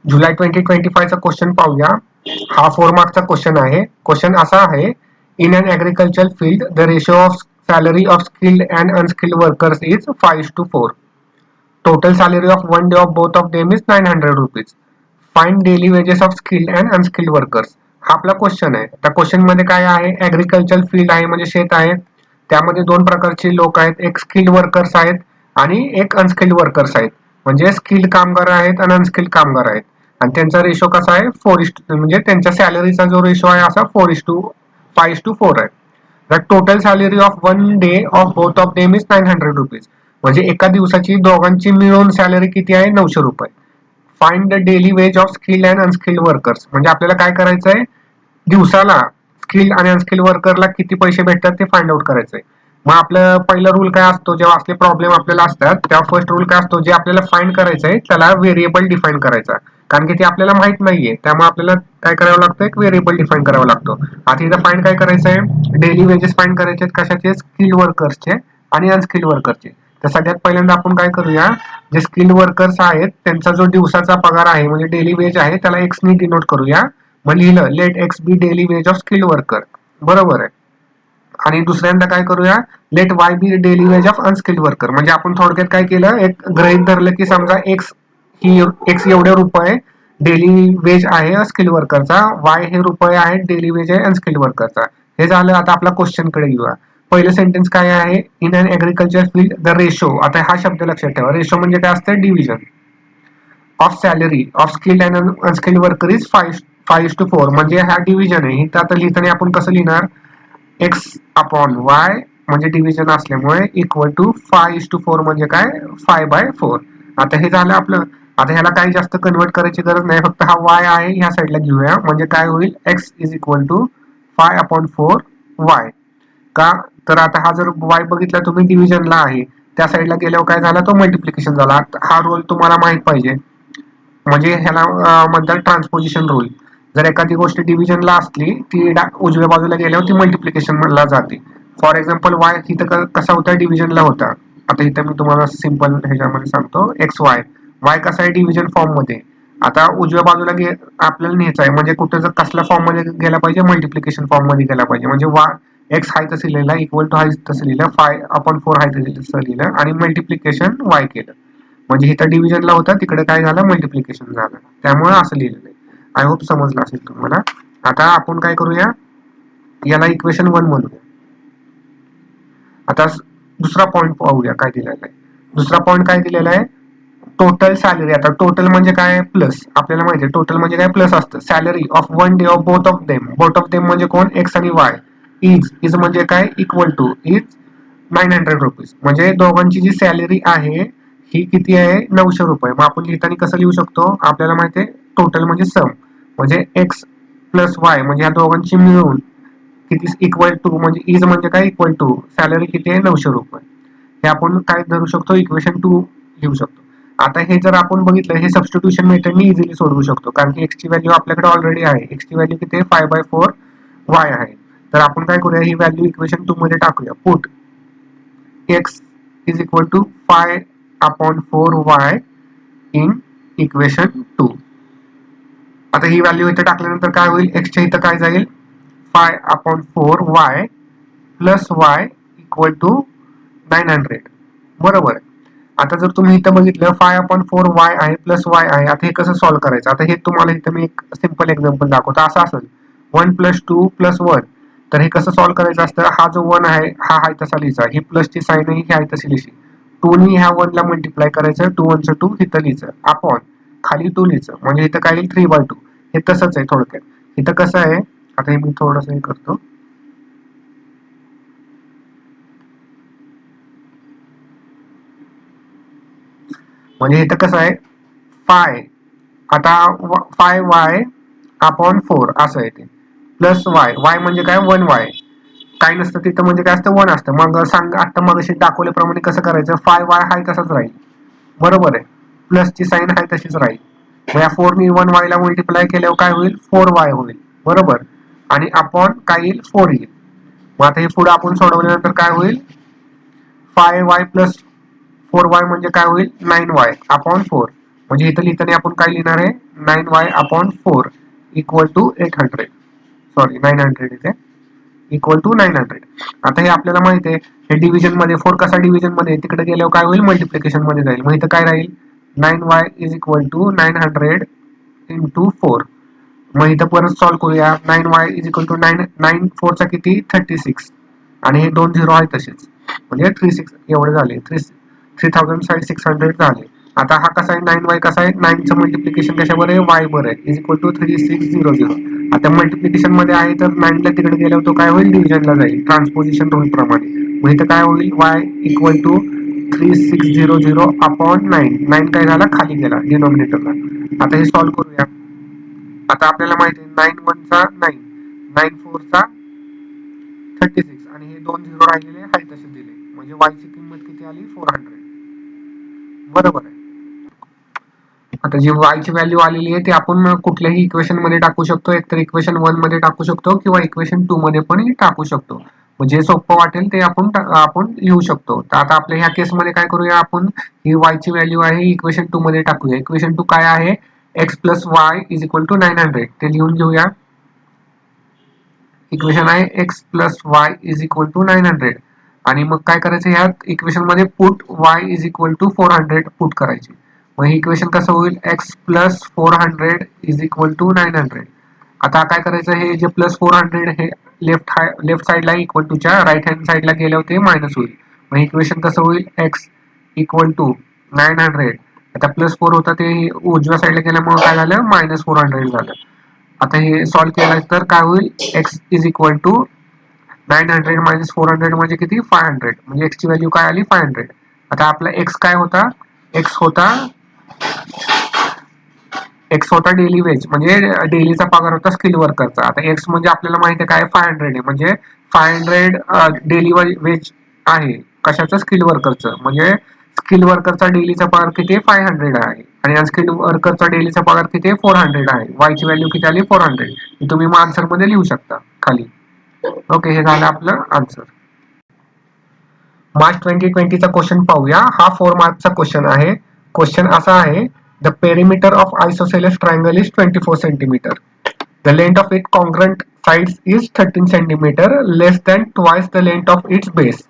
जुलै 2025 चा क्वेश्चन पाहूया. हा 4 मार्कचा क्वेश्चन आहे. क्वेश्चन असा आहे, in an agriculture field the ratio of salary of skilled and unskilled workers is 5:4. Total salary of one day of both of them is 900 rupees. Find daily wages of skilled and unskilled workers. हा आपला question आहे. त्या question मध्ये काय आहे, agriculture field आहे म्हणजे शेत आहे. त्यामध्ये दोन प्रकारचे लोक आहेत, एक स्किल्ड वर्कर्स आहेत आणि एक अनस्किल्ड वर्कर्स आहेत. म्हणजे स्किल्ड कामगार आहेत आणि अनस्किल्ड कामगार आहेत. आणि त्यांचा रेशो कसा आहे 4:, म्हणजे त्यांच्या सॅलरीचा जो रेशो आहे असा 5:4 आहे. The total salary of one day of both of them is 900 rupees. म्हणजे एका दिवसाची दोघांची मिळून सॅलरी किती आहे, 900 रुपये. Find the daily wage of skilled and unskilled workers. म्हणजे आपल्याला काय करायचं आहे, दिवसाला स्किल्ड आणि अनस्किल्ड वर्करला किती पैसे भेटतात ते फाइंड आउट करायचंय. मग आपलं पहिला रूल काय असतो, जेव्हा असले प्रॉब्लेम आपल्याला असतात तेव्हा फर्स्ट रूल काय असतो, जे आपल्याला फाइंड करायचंय त्याला व्हेरिएबल डिफाईन करायचा. कारण की ते आपल्याला माहित नाहीये, त्यामुळे आपल्याला काय करावं लागतं, एक व्हेरिएबल डिफाईन करावा लागतो. आता इथं फाइंड काय करायचंय, डेली वेजेस फाइंड करायचे कशाचे, स्किल्ड वर्कर्सचे आणि अनस्किल्ड वर्करचे. तर सगळ्यात पहिल्यांदा आपण काय करूया, जे स्किल्ड वर्कर्स आहेत त्यांचा जो दिवसाचा पगार आहे म्हणजे डेली वेज आहे त्याला एक्स ने डिनोट करूया. मग लिहिलं let X be daily wage of skilled worker. बरोबर आहे. आणि दुसऱ्यांदा काय करूया, let Y be daily wage of unskilled worker. म्हणजे आपण थोडक्यात काय केलं, एक गृहीत धरलं की समजा एक्स एवढे रुपये डेली वेज आहे स्किल्ड वर्करचा, वाय हे रुपये आहेत डेली वेज आहे अनस्किल्ड वर्करचा. हे झालं. आता आपला क्वेश्चन कडे घेऊया. पहिलं सेंटेन्स काय आहे, in an agriculture field the ratio. आता हा शब्द लक्षात ठेवा, रेशो म्हणजे काय असतं, division of salary of skilled and unskilled worker is 5:4. म्हणजे हा डिव्हिजन आहे. तर आता लिहिताना आपण कसं लिहिणार, एक्स अपॉन वाय म्हणजे डिव्हिजन असल्यामुळे इक्वल टू 5:4 म्हणजे काय, 5/4. आता हे झालं आपलं. आता ह्याला काही जास्त कन्वर्ट करायची गरज नाही, फक्त हा वाय आहे ह्या साईडला घेऊया. म्हणजे काय होईल, X is equal to 5/4 Y. का तर आता हा जर वाय बघितला तुम्ही डिव्हिजनला आहे, त्या साईडला गेल्यावर काय झाला, तो मल्टिप्लिकेशन झाला. हा रोल तुम्हाला माहित पाहिजे. म्हणजे ह्याला म्हणतात ट्रान्सपोजिशन रूल. जर एखादी गोष्ट डिव्हिजनला असली ती उजव्या बाजूला गेल्यावर ती मल्टिप्लिकेशनला जाते. फॉर एक्झाम्पल वाय इथं कसा होता, डिव्हिजनला होता. आता इथं मी तुम्हाला सिंपल ह्याच्यामध्ये सांगतो, एक्स वाय कसा आहे डिव्हिजन फॉर्म मध्ये. आता उजव्या बाजूला आपल्याला न्यायचं आहे, म्हणजे कुठं जर कसल्या फॉर्म मध्ये गेला पाहिजे, मल्टिप्लिकेशन फॉर्म मध्ये गेला पाहिजे. म्हणजे एक्स हाय तसं लिहिलं, इक्वल टू हाय तसं लिहिलं, 5/4 हाय तसं लिहिलं आणि मल्टिप्लिकेशन वाय केलं. म्हणजे इथं डिव्हिजनला होता, तिकडे काय झालं, मल्टिप्लिकेशन झालं. त्यामुळे असं लिहिलेलं आहे. आय होप समजलं असेल तुम्हाला. आता आपण काय करूया, याला इक्वेशन 1 म्हणूया. आता दुसरा पॉईंट पाहूया काय दिलेला आहे. दुसरा पॉईंट काय दिलेला आहे, टोटल सॅलरी. आता टोटल म्हणजे काय, प्लस. आपल्याला माहिती आहे टोटल म्हणजे काय, प्लस असतं. Salary of one day of both of them म्हणजे कोण, एक्स आणि वाय. इज म्हणजे काय, इक्वल टू इज 900 रुपीज. म्हणजे दोघांची जी सॅलरी आहे ही किती आहे, 900 रुपये. मग आपण लिहिताना कसं लिहू शकतो, आपल्याला माहिती आहे टोटल म्हणजे सम, म्हणजे एक्स प्लस वाय म्हणजे ह्या दोघांची मिळून किती, इक्वल टू. म्हणजे इज म्हणजे काय, इक्वल टू सॅलरी किती आहे, 900 रुपये. हे आपण काय धरू शकतो, इक्वेशन 2 लिहू शकतो. आता हे जर आपण बघितलं, हे सबस्टिट्यूशन मेथडने इझिली सोडवू शकतो, कारण की एक्स ची व्हॅल्यू आपल्याकडे ऑलरेडी आहे. एक्स ची व्हॅल्यू किती आहे, 5/4 वाय आहे. तर आपण काय करूया, ही व्हॅल्यू इक्वेशन 2 मध्ये टाकूया. Put X is equal to 5/4 Y in equation 2. आता ही व्हॅल्यू इथे टाकल्यानंतर काय होईल, एक्सच्या इथं काय जाईल, 5/4 Y plus Y equal to 900. बरोबर. आता जर तुम्ही इथं बघितलं 5/4 वाय आहे प्लस वाय आहे. आता हे कसं सॉल्व्ह करायचं, आता हे तुम्हाला इथं मी एक सिंपल एक्झाम्पल दाखवतो. असं असेल 1 + 2 + 1. तर हे कसं सॉल्व्ह करायचं असतं, हा जो 1 आहे हा आहे तसा लिहायचा, ही प्लसची साईन आहे ही आहे तशी लिहायची. 2 नी ह्या 1 ला मल्टिप्लाय करायचं, 2 1 2 इथं लिहायचं, अपॉन खाली 2 लिहायचं. म्हणजे इथं काय येईल, 3/2. हे तसंच आहे थोडक्यात. इथं कसं आहे, आता हे मी थोडंसं हे करतो. म्हणजे इथं कसं आहे, फाय, आता 5y/4 असं आहे ते, प्लस वाय म्हणजे काय, 1y. काय नसतं तिथं, म्हणजे काय असतं, 1 असतं. मग सांग, आता मग दाखवल्याप्रमाणे कसं करायचं, 5y हाय तसंच राहील. बरोबर आहे. प्लसची साईन आहे तशीच राहील. मग या 4 नी 1y ला मल्टिप्लाय केल्यावर काय होईल, 4y होईल. बरोबर. आणि अपॉन काय येईल, 4 येईल. मग आता हे पुढे आपण सोडवल्यानंतर काय होईल, 5y + 4y म्हणजे काय होईल, 9y/4. म्हणजे इथं लिहिताना आपण काय लिहिणार आहे, 9y upon 4 equal to 800, sorry 900 इथे इक्वल टू 900. आता हे आपल्याला माहिती आहे, हे डिव्हिजन मध्ये 4 कसा डिव्हिजन मध्ये तिकडे गेल्यावर काय होईल, मल्टिप्लिकेशन मध्ये जाईल. मग इथं काय राहील, 9y is equal to 900 into 4. मग इथं परत सॉल्व्ह करूया. 9y इज इक्वल टू 9 4 चा किती 36 आणि हे 2 झिरो आहे तसेच, म्हणजे 36 एवढे झाले, 3600 झाले. आता हा कसा आहे, 9y कसा आहे, 9चं मल्टिप्लिकेशन कशावर आहे, y वर आहे, इज इक्वल टू 3600. आता मल्टिप्लिकेशन मध्ये आहे तर 9 ला तिकडे गेल्यावर तो काय होईल, डिव्हिजनला जाईल ट्रान्सपोजिशन रूल प्रमाणे. मग इथं काय होईल, y इक्वल टू 3600 अपॉन 9 काय झाला, खाली गेला डिनॉमिनेटरला. आता हे सॉल्व्ह करूया. आता आपल्याला माहिती आहे 9 1 चा 9, 9 4 चा 36 आणि हे 2 झिरो राहिलेले आहे तसे दिले, म्हणजे y ची किंमत किती आली, 400. बरोबर आहे. आता जी y ची व्हॅल्यू आलेली आहे ते आपण कुठल्याही इक्वेशन मध्ये टाकू शकतो, एकतर इक्वेशन 1 मध्ये टाकू शकतो किंवा इक्वेशन 2 मध्ये पण टाकू शकतो. म्हणजे सोपं वाटेल ते आपण लिहू शकतो. तर आता आपल्या ह्या केस मध्ये काय करूया, आपण ही y ची व्हॅल्यू आहे इक्वेशन 2 मध्ये टाकूया. इक्वेशन 2 काय आहे, x plus y is equal to 900, ते लिहून घेऊया. इक्वेशन आहे x plus y is equal to 900 आणि मग काय करायचं, ह्यात इक्वेशन मध्ये put y is equal to 400 put करायची. मग हे इक्वेशन कसं होईल, x plus 400 is equal to 900. आता काय करायचं, हे जे प्लस 400 हे लेफ्ट साइडला इक्वल टूच्या राईट हँड साइडला गेल्यावर ते मायनस होईल. मग इक्वेशन कसं होईल, x इक्वल टू 900, आता प्लस 4 होता ते उजव्या साइडला गेल्यामुळे काय झालं, मायनस 400 झालं. आता हे सॉल्व्ह केलं तर काय होईल, x is equal to 900 minus 400 म्हणजे किती, 500, म्हणजे x ची व्हॅल्यू काय आली, 500. आता आपला x काय होता, x होता डेली वेज, म्हणजे डेलीचा पगार होता स्किल वर्करचा. आता x म्हणजे आपल्याला माहिती आहे काय, 500 आहे, म्हणजे 500 डेली वेज आहे कशाचं, स्किल वर्करचं. म्हणजे स्किल वर्करचा डेलीचा पगार किती, 500 आहे आणि अनस्किल्ड वर्करचा डेलीचा पगार किती, 400 आहे. y ची व्हॅल्यू किती आली, 400. तुम्ही मग आन्सर मध्ये लिहू शकता खाली. ओके, हे झालं आपलं आन्सर. मार्च 2020चा क्वेश्चन पाहूया. हा 4 मार्कचा क्वेश्चन आहे. क्वेश्चन असा आहे, the perimeter of isosceles triangle is 24 centimetre. The length of its congruent sides is 13 centimeter, less than twice the length of its base.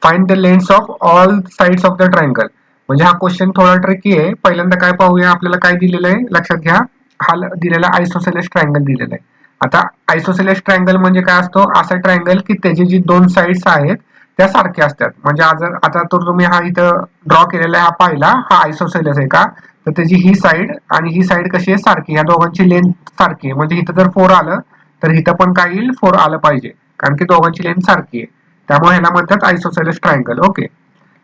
Find the lengths of all sides of the triangle. म्हणजे हा question थोडा tricky आहे. पहिल्यांदा काय पाहूया, आपल्याला काय दिलेलं आहे लक्षात घ्या. हा दिलेला आयसोसेलेस ट्रायंगल दिलेला आहे. आता आयसोसेलेस ट्रायंगल म्हणजे काय असतो, असा ट्रायंगल की त्याची जी दोन साइड्स आहेत त्या सारख्या असतात. म्हणजे आता तर तुम्ही हा इथं ड्रॉ केलेला हा पाहिला, हा आयसोसेलेस आहे का, तर त्याची ही साइड आणि ही साइड कशी आहे, सारखी, या दोघांची लेंथ सारखी आहे. म्हणजे इथं जर 4 आलं तर इथं पण काय येईल, 4 आलं पाहिजे, कारण की दोघांची लेंथ सारखी आहे. त्यामुळे ह्याला म्हणतात आयसोसेलेस ट्रायंगल. ओके,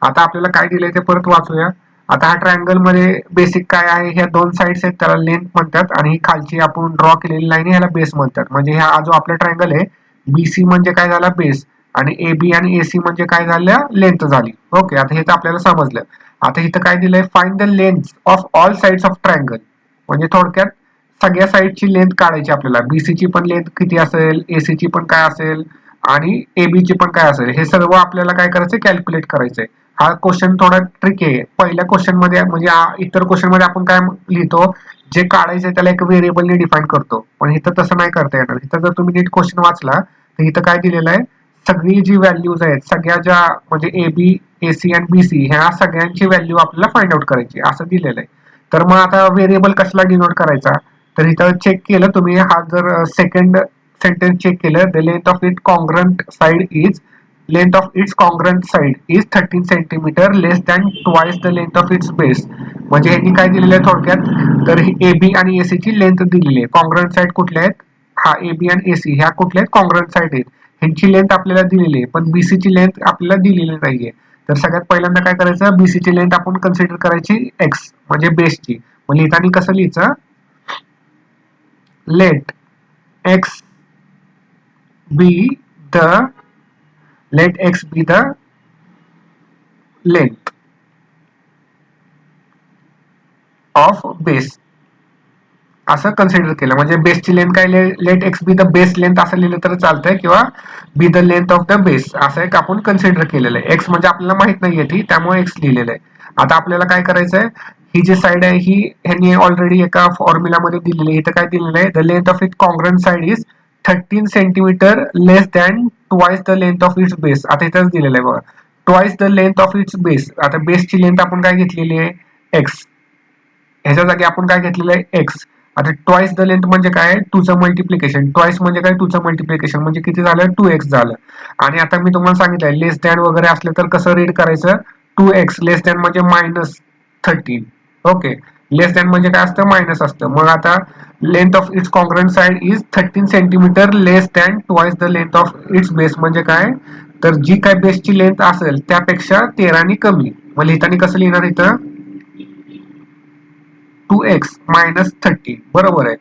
आता आपल्याला काय दिलंय ते परत वाचूया. आता हा ट्रायंगल मध्ये बेसिक काय आहे, ह्या दोन साइड्स आहेत त्याला लेंथ म्हणतात आणि ही खालची आपण ड्रॉ केलेली लाईन ह्याला बेस म्हणतात. म्हणजे हा जो आपला ट्रायंगल आहे, बीसी म्हणजे काय झाला, बेस, आणि एबी आणि एसी म्हणजे काय झालं, लेंथ झाली. ओके, आता हे तर आपल्याला समजलं. आता इथं काय दिलंय, find the length of all sides of triangle. म्हणजे थोडक्यात सगळ्या साइडची लेंथ काढायची आपल्याला. बीसीची पण लेंथ किती असेल, एसीची पण काय असेल आणि एबीची पण काय असेल, हे सर्व आपल्याला काय करायचं, कॅल्क्युलेट करायचंय. हा क्वेश्चन थोडा ट्रिकी आहे. पहिल्या क्वेश्चन मध्ये म्हणजे इतर क्वेश्चन मध्ये आपण काय लिहितो, जे काढायचंय त्याला एक व्हेरिएबलने डिफाईन करतो, पण इथं तसं नाही करता येणार. इथं जर तुम्ही नीट क्वेश्चन वाचला तर इथं काय दिलेलं आहे, सगळी जी व्हॅल्यूज आहेत, सगळ्या ज्या म्हणजे एबी एसी आणि बीसी ह्या सगळ्यांची व्हॅल्यू आपल्याला फाइंड आउट करायची असं दिलेलं आहे. तर मग आता व्हेरिएबल कसला डिनोट करायचा, तर इथं चेक केलं तुम्ही, हा जर सेकंड सेंटेन्स चेक केलं, the length of it congruent side is, length of its congruent side is 13 centimetre, less than twice the length of its base. म्हणजे यांनी काय दिलेलं आहे थोडक्यात, तर ही एबी आणि एसी ची लेंथ दिलेली आहे. कॉन्ग्रंट साइड कुठल्या आहेत, हा एबी आणि एसी ह्या कुठल्या आहेत, कॉन्ग्रंट साइड आहेत. ह्यांची लेंथ आपल्याला दिलेली आहे, पण बीसी ची लेंथ आपल्याला दिलेली नाहीये. तर सगळ्यात पहिल्यांदा काय करायचं, बीसी ची लेंथ आपण कन्सिडर करायची एक्स, म्हणजे बेसची. मग लिहिताना कसं लिहायचं, let X be the let x be the length of base असं कन्सिडर केलं. म्हणजे बेसची लेंथ काय, let X be the base length असं लिहिलं तर चालतंय, किंवा be the length of the base असं एक आपण कन्सिडर केलेलं आहे. एक्स म्हणजे आपल्याला माहित नाहीये ती, त्यामुळे एक्स लिहिलेलं आहे. आता आपल्याला काय करायचंय, ही जी साईड आहे ही ह्यांनी ऑलरेडी एका फॉर्म्युलामध्ये दिलेली आहे. इथं काय दिलेलं आहे, the length of it congruent side is 13 centimetre less than twice the length of its base. आता इथंच दिलेलं आहे बघा, twice the length of its base. आता बेसची लेंथ आपण काय घेतलेली आहे, एक्स. ह्याच्या जागी आपण काय घेतलेलं आहे, एक्स. आता ट्वाइस द लेंथ म्हणजे काय, टूचं मल्टिप्लिकेशन. ट्वाइस म्हणजे काय, टूचं मल्टिप्लिकेशन म्हणजे किती झालं, 2x झालं. आणि आता मी तुम्हाला सांगितलंय लेस दॅन वगैरे असलं तर कसं रीड करायचं, 2x लेस दॅन म्हणजे -13. ओके, लेस दॅन म्हणजे काय असतं, मायनस असतं. मग आता length of its congruent side is 13 centimetre less than twice the length of its base. म्हणजे काय, तर जी काय बेसची लेंथ असेल त्यापेक्षा 13 कमी. मग लिहिताना कसं लिहिणार इथं, 2x -13. बरोबर आहे.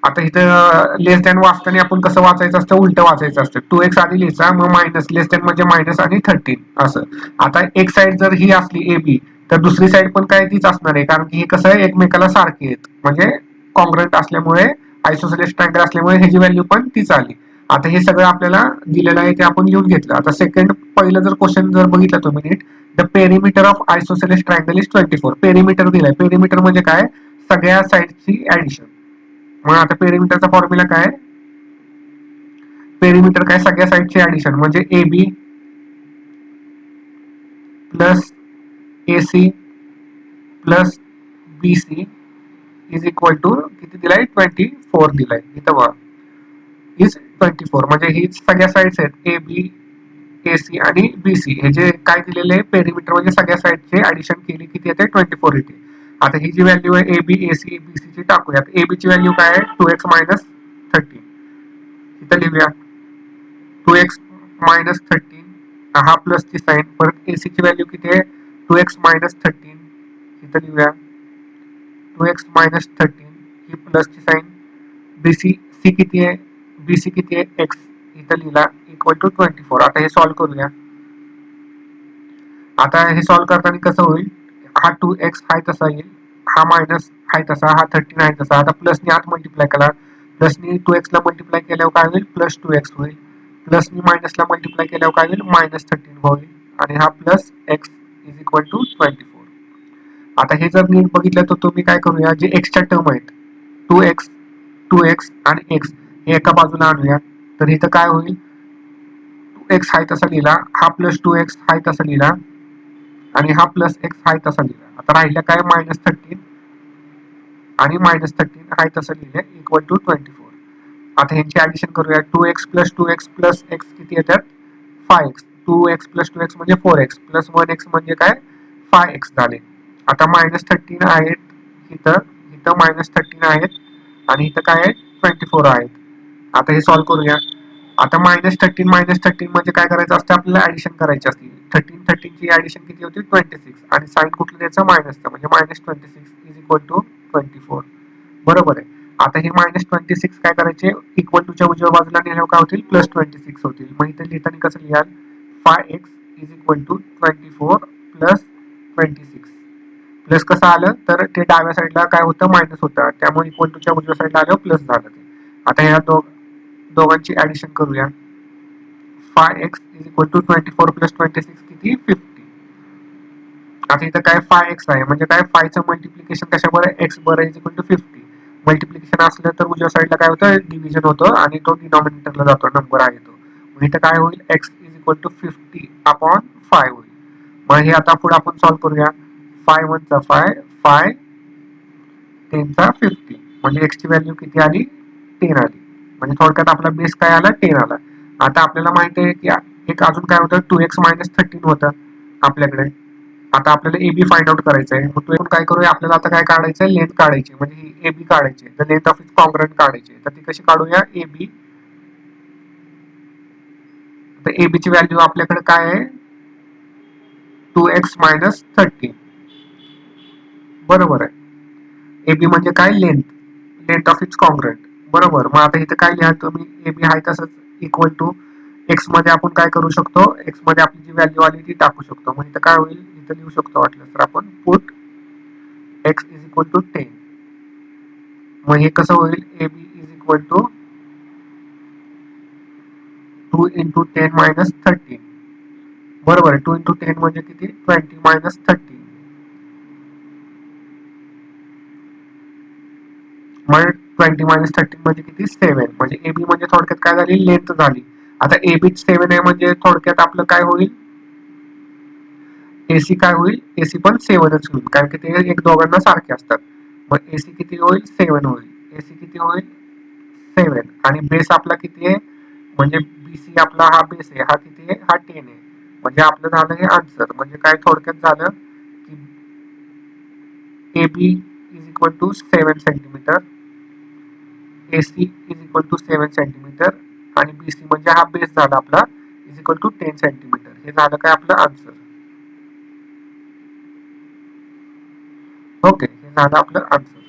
आता इथं लेस दॅन वाचताना आपण कसं वाचायचं असतं, उलट वाचायचं असतं. 2x आधी लिहायचा, मग मायनस, लेस दॅन म्हणजे मायनस आणि 13 असं. आता एक साईड जर ही असली ए बी, तर दुसरी साईड पण काय तीच असणार आहे, कारण की हे कसं आहे, एकमेकाला सारखी आहेत, म्हणजे कॉन्ग्रंट असल्यामुळे, आयसोसेलेस ट्रायंगल असल्यामुळे ह्याची व्हॅल्यू पण तीच आली. आता हे सगळं आपल्याला दिलेलं आहे ते आपण लिहून घेतलं. आता सेकंड पहिलं जर क्वेश्चन जर बघितलं तुम्ही नीट, the perimeter of isosceles triangle is 24. Perimeter दिलाय. पेरिमीटर म्हणजे काय, सगळ्या साईडची ऍडिशन. मग आता पेरिमीटरचा फॉर्म्युला काय, पेरिमीटर काय, सगळ्या साईडची ऍडिशन म्हणजे A B plus A C plus B C is equal to किती दिलाय, 24 दिलाय इथं बघा, इज 24. म्हणजे ही सगळ्या साईड्स आहेत, ए बी ए सी आणि बी सी. हे जे काय दिलेले आहे पेरिमीटर म्हणजे सगळ्या साईडचे ऍडिशन केली किती येते, 24 येते. आता ही जी व्हॅल्यू आहे A B A C B C ची टाकूयात. ए बी ची व्हॅल्यू काय आहे, 2x -13. इथं लिहूया 2x -13, हा प्लसची साईन. परत एसी ची व्हॅल्यू किती आहे, 2x -13. इथं लिहूया 2x -13, ही प्लसची साईन. बीसी सी किती आहे, बीसी किती आहे, एक्स. इथं लिहिला इक्वल टू 24. आता हे सॉल्व्ह करूया. आता हे सॉल्व्ह करताना कसं होईल, हा 2x हाय तसा येईल, हा मायनस हाय तसा, हा 13 आहे तसा. आता प्लसने आत मल्टिप्लाय केला, प्लसने 2x ला मल्टिप्लाय केल्यावर काय होईल, +2x होईल. प्लसने मायनसला मल्टिप्लाय केल्यावर काय होईल, -13 होईल. आणि हा plus X is equal to 24. आता हे जर नीट बघितलं तर तुम्ही काय करूया, जे एक्सच्या टर्म आहेत 2x 2x आणि x हे एका बाजूला आणूया. तर इथं काय होईल, 2x हाय तसा लिहिला, हा +2x हाय तसा लिहिला आणि हा +x हाय तसा लिहिला. आता राहिलं काय, -13 आणि -13 हाय तसं लिहिले इक्वल टू 24. आता ह्यांची ऍडिशन करूया. 2x + 2x + x किती येतात, 5x. 2x + 2x म्हणजे 4x प्लस 1x म्हणजे काय, 5x झाले. आता -13 आहेत इथं, इथं -13 आहेत आणि इथं काय आहे, 24 आहेत. आता हे सॉल्व्ह करूया. आता -13 म्हणजे काय करायचं असतं, आपल्याला ऍडिशन करायची असते. 13 ची ऍडिशन किती होती, 26. आणि साइन कुठलं द्यायचं, मायनसचं, म्हणजे -26 इज इक्वल टू 24. बरोबर आहे. आता हे -26 काय करायचे, इक्वल टूच्या उजव्या बाजूला नेल्यावर काय होतील, +26 होतील. मग इथे लिहिताना कसं लिहाल, 5x इज इक्वल टू 24 प्लस 26. प्लस कसं आलं, तर ते डाव्या साईडला काय होतं, मायनस होतं, त्यामुळे इक्वल टूच्या उजव्या साईडला आलं प्लस झालं ते. आता ह्या दोघांची ऍडिशन करूया. 5x इज इक्वल टू 24 प्लस 26 किती, 50. आता इथं काय 5x आहे, म्हणजे काय, 5चं मल्टिप्लिकेशन कशाबरोबर, x बरोबर इज इक्वल टू 50. मल्टिप्लिकेशन असलं तर उजव्या साईडला काय होतं, डिव्हिजन होतं आणि तो डिनॉमिनेटरला जातो, नंबर आहे तो. मग इथं काय होईल, x इज इक्वल टू 50/5 होईल. मग हे आता पुढे आपण सॉल्व्ह करूया. 5 1 चा 5, 5 10 चा 50, म्हणजे x ची व्हॅल्यू किती आली, 10 आली. म्हणजे थोडक्यात आपला बेस काय आला, 10 आला. आता आपल्याला माहिती आहे की एक अजून काय होतं, 2x -13 होतं आपल्याकडे. आता आपल्याला एबी फाइंड आउट करायचं आहे. मग तो काय करूया, आपल्याला आता काय काढायचं आहे, लेंथ काढायची, म्हणजे एबी काढायची, तर लेंथ ऑफ इट्स कॉन्ग्रंट काढायची. तर ती कशी काढूया, एबी. तर एबी ची व्हॅल्यू आपल्याकडे काय आहे, 2x -13. बरोबर आहे. एबी म्हणजे काय, length, length of its congruent. बरोबर. मग आता इथं काय लिहा तुम्ही, एबी आहे तसंच इक्वल टू एक्स मध्ये आपण काय करू शकतो, एक्स मध्ये आपली जी व्हॅल्यू आली ती टाकू शकतो. मग इथं काय होईल, इथं लिहू शकतो वाटलं तर आपण, put x is equal to 10. मग हे कसं होईल, एबी इज इक्वल टू 2 × 10 - 13. बरोबर आहे. 2 × 10 म्हणजे किती, 20 - 13. मग 20 मायनस 13 म्हणजे किती 7 म्हणजे एबी म्हणजे थोडक्यात काय झाली लेंथ झाली. आता एबी 7 आहे म्हणजे थोडक्यात आपलं काय होईल एसी काय होईल एसी पण 7च होईल कारण की ते एक दोघांना सारखे असतात. मग एसी किती होईल 7 होईल एसी किती होईल 7 आणि बेस आपला किती आहे म्हणजे बीसी आपला हा बेस आहे हा किती आहे हा 10 आहे म्हणजे आपलं झालं हे आन्सर म्हणजे काय थोडक्यात झालं की AB is equal to 7 centimetre AC is equal to 7 centimetre आणि BC म्हणजे हा बेस झाला आपला इज इक्वल टू 10 सेंटीमीटर हे झालं काय आपलं आन्सर. ओके हे झालं आपलं आन्सर.